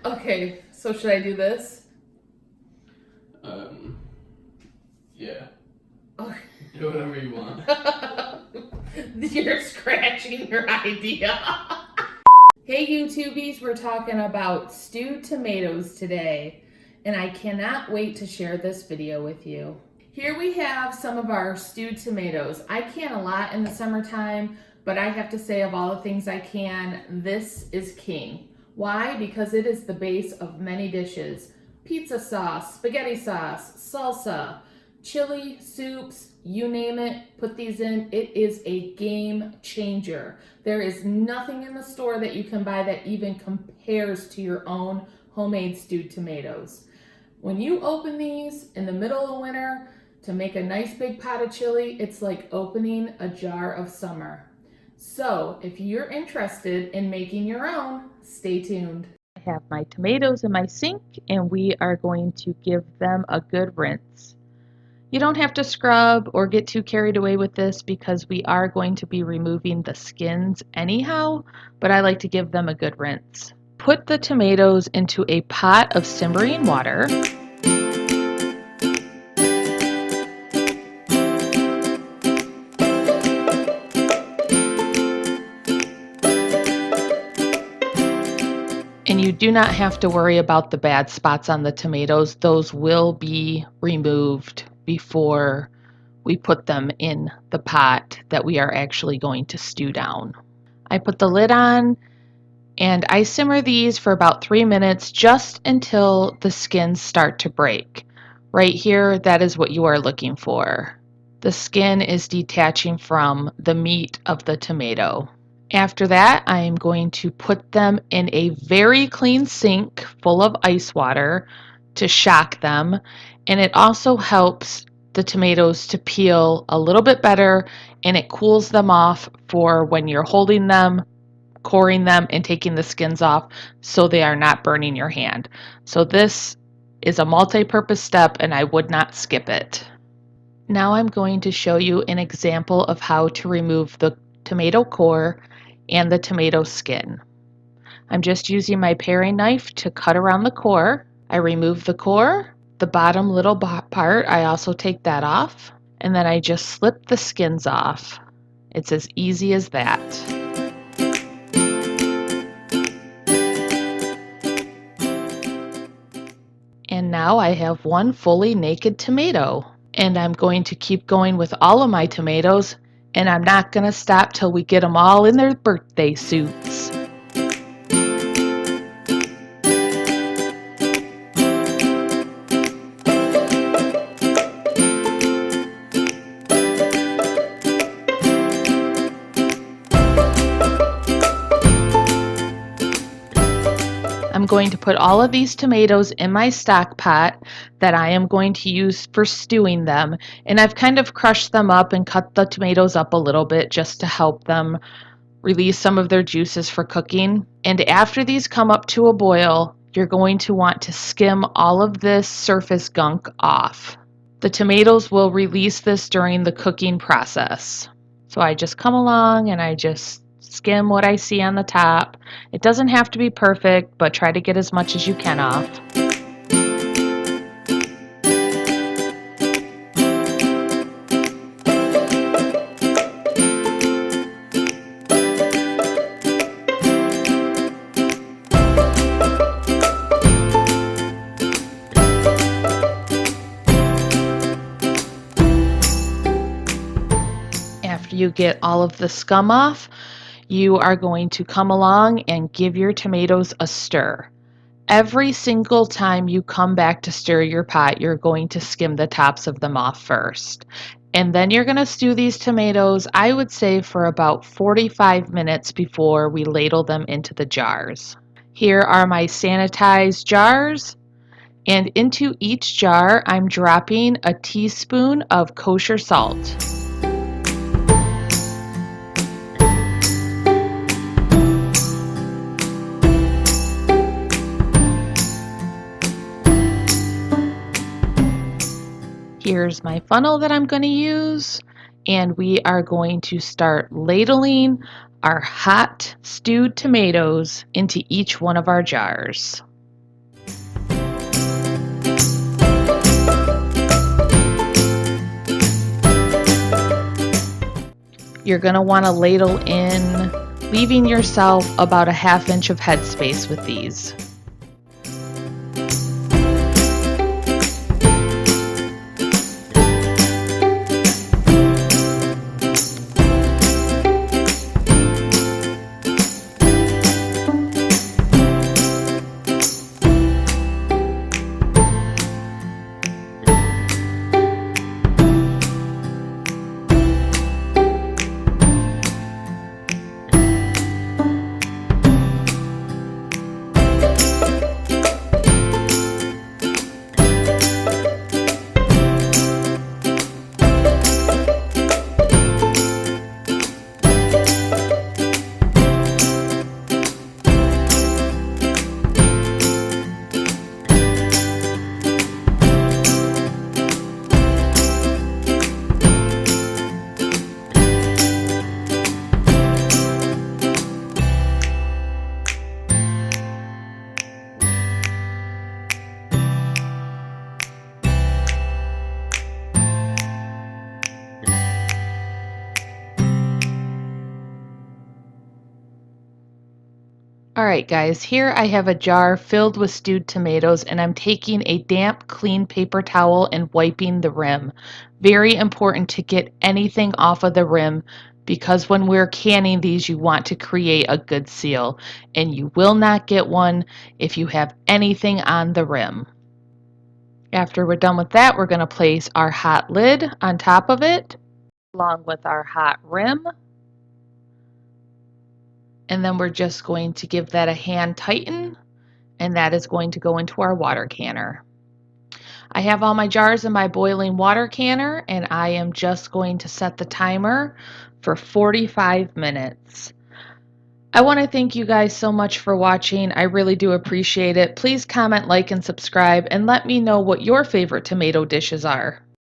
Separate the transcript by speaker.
Speaker 1: Okay, so should I do this?
Speaker 2: Yeah.
Speaker 1: Okay.
Speaker 2: Do whatever you want.
Speaker 1: You're scratching your idea. Hey YouTubies, we're talking about stewed tomatoes today, and I cannot wait to share this video with you. Here we have some of our stewed tomatoes. I can a lot in the summertime, but I have to say, of all the things I can, this is king. Why? Because it is the base of many dishes. Pizza sauce, spaghetti sauce, salsa, chili, soups, you name it, put these in. It is a game changer. There is nothing in the store that you can buy that even compares to your own homemade stewed tomatoes. When you open these in the middle of winter to make a nice big pot of chili, it's like opening a jar of summer. So if you're interested in making your own, stay tuned.
Speaker 3: I have my tomatoes in my sink and we are going to give them a good rinse. You don't have to scrub or get too carried away with this because we are going to be removing the skins anyhow, but I like to give them a good rinse. Put the tomatoes into a pot of simmering water. And you do not have to worry about the bad spots on the tomatoes. Those will be removed before we put them in the pot that we are actually going to stew down. I put the lid on and I simmer these for about 3 minutes just until the skins start to break. Right here, that is what you are looking for. The skin is detaching from the meat of the tomato. After that, I am going to put them in a very clean sink full of ice water to shock them, and it also helps the tomatoes to peel a little bit better, and it cools them off for when you're holding them, coring them, and taking the skins off so they are not burning your hand. So this is a multi-purpose step and I would not skip it. Now I'm going to show you an example of how to remove the tomato core and the tomato skin. I'm just using my paring knife to cut around the core. I remove the core, the bottom little part, I also take that off, and then I just slip the skins off. It's as easy as that. And now I have one fully naked tomato. And I'm going to keep going with all of my tomatoes, and I'm not going to stop till we get them all in their birthday suits. I'm going to put all of these tomatoes in my stock pot that I am going to use for stewing them, and I've kind of crushed them up and cut the tomatoes up a little bit just to help them release some of their juices for cooking. And after these come up to a boil, you're going to want to skim all of this surface gunk off. The tomatoes will release this during the cooking process. So I just come along and I just skim what I see on the top. It doesn't have to be perfect, but try to get as much as you can off. After you get all of the scum off, you are going to come along and give your tomatoes a stir. Every single time you come back to stir your pot, you're going to skim the tops of them off first. And then you're going to stew these tomatoes, I would say, for about 45 minutes before we ladle them into the jars. Here are my sanitized jars. And into each jar, I'm dropping a teaspoon of kosher salt. Here's my funnel that I'm going to use, and we are going to start ladling our hot stewed tomatoes into each one of our jars. You're going to want to ladle in, leaving yourself about a 1/2 inch of headspace with these. Alright guys, here I have a jar filled with stewed tomatoes and I'm taking a damp, clean paper towel and wiping the rim. Very important to get anything off of the rim because when we're canning these you want to create a good seal and you will not get one if you have anything on the rim. After we're done with that, we're going to place our hot lid on top of it along with our hot rim. And then we're just going to give that a hand tighten, and that is going to go into our water canner. I have all my jars in my boiling water canner, and I am just going to set the timer for 45 minutes. I want to thank you guys so much for watching. I really do appreciate it. Please comment, like, and subscribe, and let me know what your favorite tomato dishes are.